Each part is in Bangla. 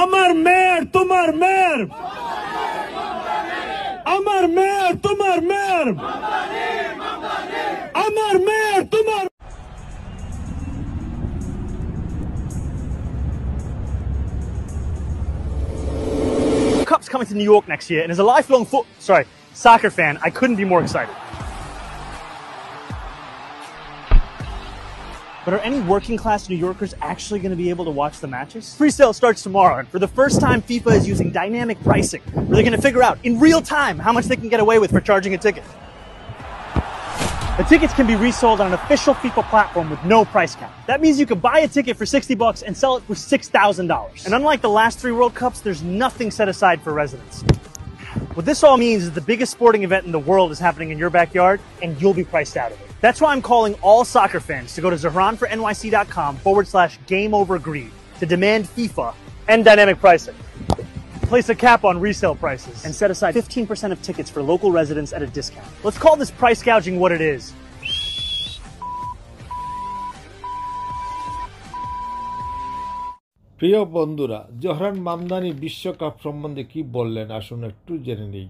আমার মেয়ের তোমার মেয়ের, আমার মেয়ের তোমার মেয়ের, আমার মেয়ের তোমার। Cup's coming to New York next year, and as a lifelong soccer fan, I couldn't be more excited. But are any working-class New Yorkers actually going to be able to watch the matches? Presale starts tomorrow, and for the first time, FIFA is using dynamic pricing, where they're going to figure out in real time how much they can get away with for charging a ticket. The tickets can be resold on an official FIFA platform with no price cap. That means you could buy a ticket for $60 and sell it for $6,000. And unlike the last 3 World Cups, there's nothing set aside for residents. What this all means is the biggest sporting event in the world is happening in your backyard, and you'll be priced out of it. That's why I'm calling all soccer fans to go to ZahranforNYC.com/GameOverGreed to demand FIFA and dynamic pricing. Place a cap on resale prices and set aside 15% of tickets for local residents at a discount. Let's call this price gouging what it is. প্রিয় বন্ধুরা, জহরান মামদানি বিশ্বকাপ সম্বন্ধে কি বললেন আসুন একটু জেনে নিই।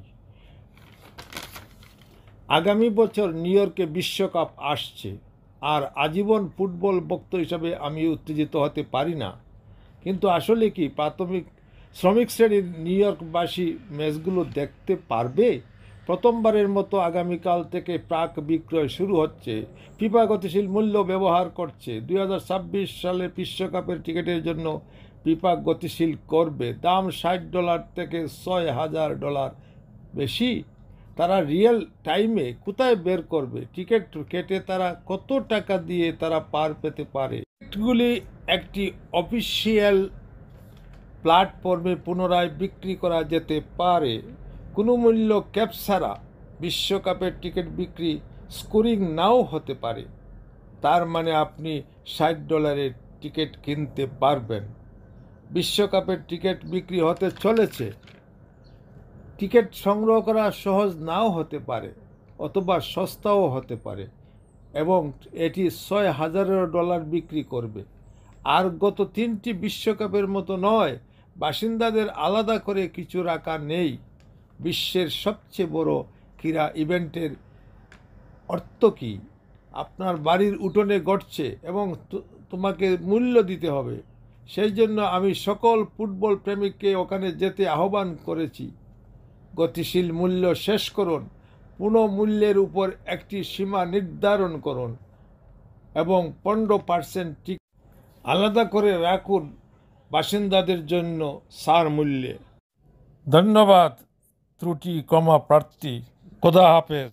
আগামী বছর নিউ ইয়র্কে বিশ্বকাপ আসছে, আর আজীবন ফুটবল ভক্ত হিসাবে আমি উত্তেজিত হতে পারি না। কিন্তু আসলে কি প্রাথমিক শ্রমিক শ্রেণীর নিউ ইয়র্কবাসী ম্যাচগুলো দেখতে পারবে? প্রথমবারের মতো আগামীকাল থেকে প্রাক বিক্রয় শুরু হচ্ছে। ফিফা গতিশীল মূল্য ব্যবহার করছে। 2026 সালের বিশ্বকাপের টিকিটের জন্য ফিফা গতিশীল করবে। দাম $60 থেকে $6,000 বেশি। তারা রিয়েল টাইমে কোথায় বের করবে? টিকিট কেটে তারা কত টাকা দিয়ে তারা পার পেতে পারে? টিকিটগুলি একটি অফিসিয়াল প্ল্যাটফর্মে পুনরায় বিক্রি করা যেতে পারে। কোনো মূল্য ক্যাপ ছাড়া বিশ্বকাপের টিকিট বিক্রি স্কোরিং নাও হতে পারে। তার মানে আপনি $60 টিকিট কিনতে পারবেন। বিশ্বকাপের টিকিট বিক্রি হতে চলেছে। টিকিট সংগ্রহ করা সহজ নাও হতে পারে, অথবা সস্তাও হতে পারে, এবং এটি $6,000 বিক্রি করবে। আর গত 3টি বিশ্বকাপের মতো নয়, বাসিন্দাদের আলাদা করে কিছু রাখা নেই। বিশ্বের সবচেয়ে বড় ক্রীড়া ইভেন্টের অর্থ কী? আপনার বাড়ির উঠোনে ঘটছে এবং তোমাকে মূল্য দিতে হবে। সেই জন্য আমি সকল ফুটবল প্রেমিককে ওখানে যেতে আহ্বান করেছি। গতিশীল মূল্য শেষ করুন, পুনঃমূল্যের উপর একটি সীমা নির্ধারণ করুন এবং 15% টিকিট আলাদা করে রাখুন বাসিন্দাদের জন্য ছাড় মূল্যে। ধন্যবাদ ত্রুটি প্রার্থী। খোদা হাফেজ।